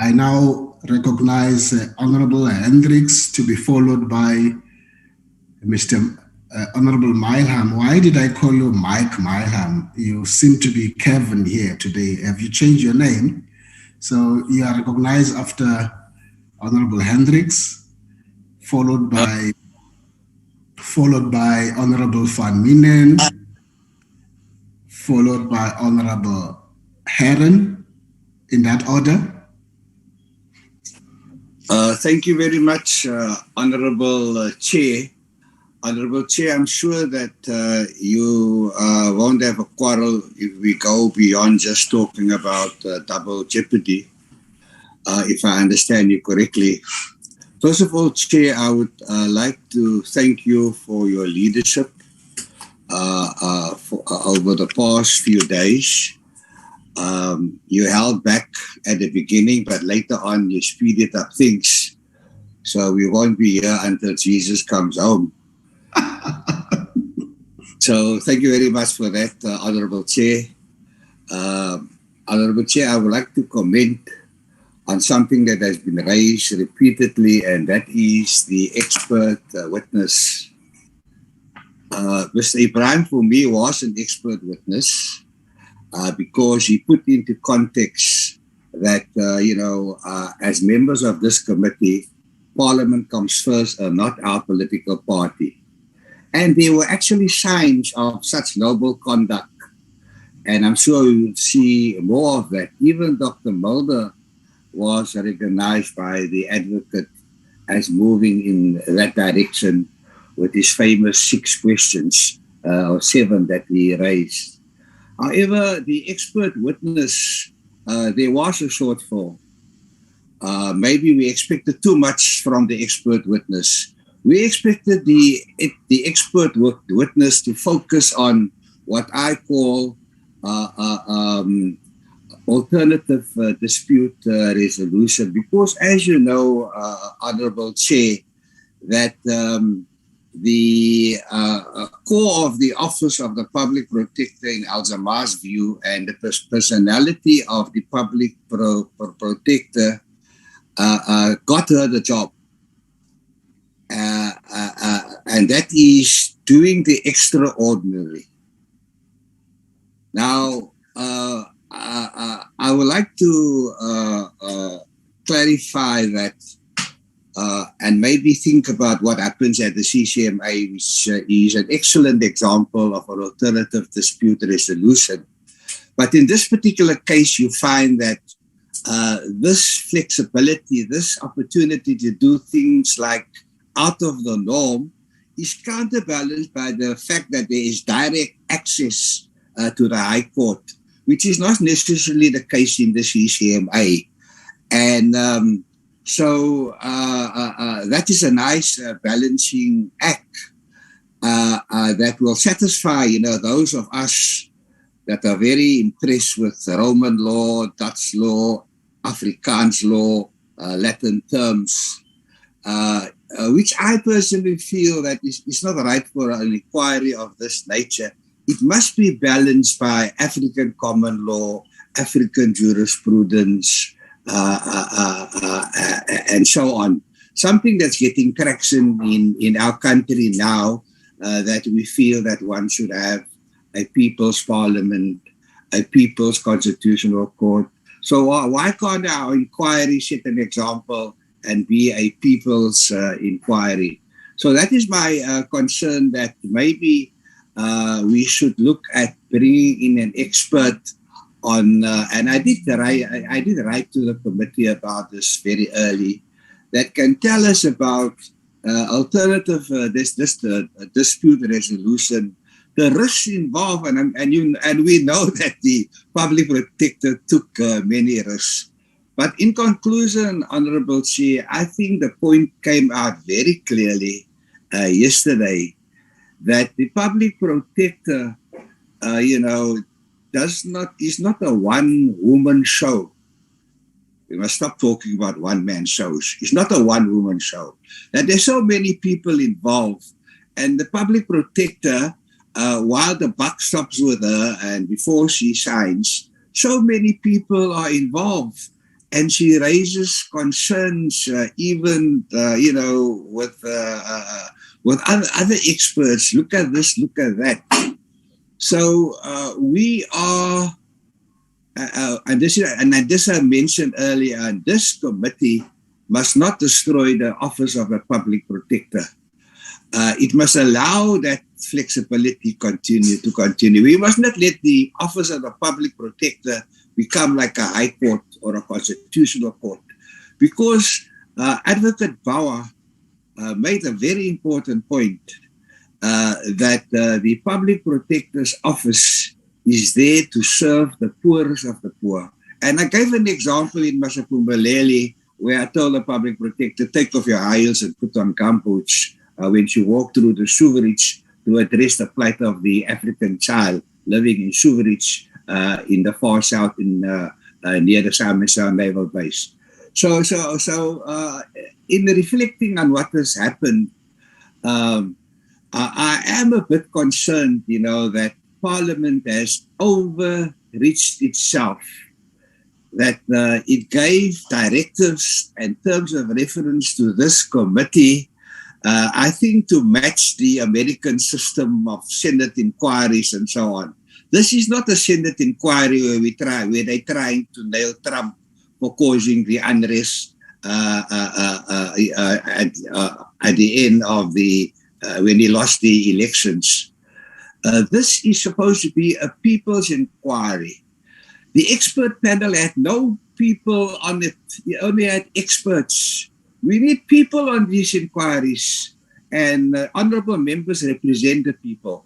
I now recognize Honorable Hendricks to be followed by Mr. Honorable Milham. Why did I call you Mike Milham? You seem to be Kevin here today. Have you changed your name? So you are recognized after Honorable Hendricks, followed by Honorable Van Minen, followed by Honorable Heron, in that order. Thank you very much, Honorable Chair. Honorable Chair, I'm sure that you won't have a quarrel if we go beyond just talking about double jeopardy, if I understand you correctly. First of all, Chair, I would like to thank you for your leadership over the past few days. You held back at the beginning, but later on you speeded up things. So we won't be here until Jesus comes home. So thank you very much for that, Honorable Chair. Honorable Chair, I would like to comment on something that has been raised repeatedly, and that is the expert witness. Mr. Ibrahim, for me, was an expert witness because he put into context that, as members of this committee, Parliament comes first, not our political party. And there were actually signs of such noble conduct. And I'm sure we will see more of that. Even Dr. Mulder was recognized by the advocate as moving in that direction with his famous 6 questions, or 7 that he raised. However, the expert witness, there was a shortfall. Maybe we expected too much from the expert witness. We expected the expert witness to focus on what I call alternative dispute resolution, because as you know, Honorable Chair, that the core of the Office of the Public Protector in Jama-ah's view, and the personality of the Public Protector got her the job. And that is doing the extraordinary. Now, I would like to clarify that and maybe think about what happens at the CCMA, which is an excellent example of an alternative dispute resolution. But in this particular case, you find that this flexibility, this opportunity to do things like out of the norm is counterbalanced by the fact that there is direct access to the High Court, which is not necessarily the case in the CCMA. And so that is a nice balancing act that will satisfy, those of us that are very impressed with Roman law, Dutch law, Afrikaans law, Latin terms, which I personally feel that is not right for an inquiry of this nature. It must be balanced by African common law, African jurisprudence, and so on. Something that's getting traction in our country now, that we feel that one should have a people's parliament, a people's constitutional court. So why can't our inquiry set an example and be a people's inquiry? So that is my concern, that maybe we should look at bringing in an expert on, and I did write to the committee about this very early, that can tell us about alternative dispute resolution, the risks involved, and we know that the public protector took many risks. But in conclusion, Honorable Chair, I think the point came out very clearly yesterday that the public protector, is not a one-woman show. We must stop talking about one-man shows. It's not a one-woman show. That there's so many people involved, and the public protector, while the buck stops with her and before she signs, so many people are involved. and she raises concerns, even with other experts. Look at this, look at that. So we are, and this I mentioned earlier. And this committee must not destroy the office of a public protector. It must allow that flexibility to continue. We must not let the office of the public protector become like a high court or a constitutional court, because Advocate Bauer made a very important point that the public protector's office is there to serve the poorest of the poor. And I gave an example in Massachusetts where I told the public protector, take off your high heels and put on gumboots when she walked through the sewerage to address the plight of the African child living in sewerage in the far south near the Somerset Naval Base. So in reflecting on what has happened, I am a bit concerned, that Parliament has overreached itself, that it gave directives and terms of reference to this committee, I think, to match the American system of Senate inquiries and so on. This is not a Senate inquiry where they're trying to nail Trump for causing the unrest at the end of when he lost the elections. This is supposed to be a people's inquiry. The expert panel had no people on it. He only had experts. We need people on these inquiries, and honorable members represent the people.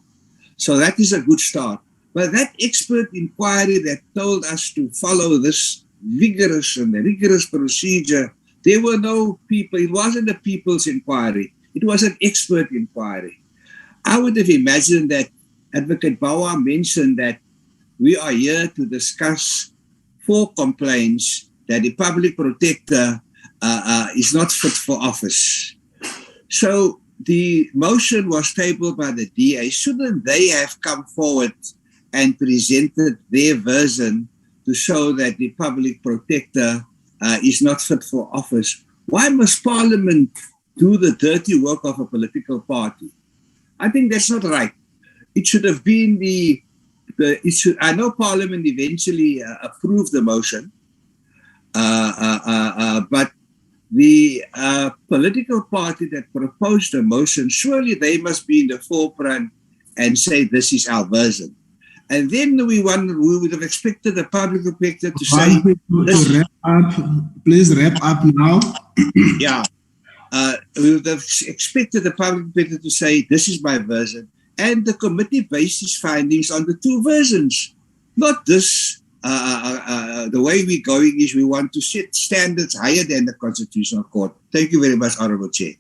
So that is a good start. But that expert inquiry that told us to follow this vigorous and rigorous procedure, there were no people. It wasn't a people's inquiry. It was an expert inquiry. I would have imagined that Advocate Bauer mentioned that we are here to discuss 4 complaints that the public protector is not fit for office. So the motion was tabled by the DA. Shouldn't they have come forward and presented their version to show that the public protector is not fit for office? Why must Parliament do the dirty work of a political party? I think that's not right. It should have been I know Parliament eventually approved the motion, but the political party that proposed the motion, surely they must be in the forefront and say, this is our version. And then we would have expected the public protector to say, wrap up. Please wrap up now. Yeah. We would have expected the public protector to say, this is my version. And the committee based its findings on the 2 versions. Not this. The way we're going is we want to set standards higher than the Constitutional Court. Thank you very much, Honorable Chair.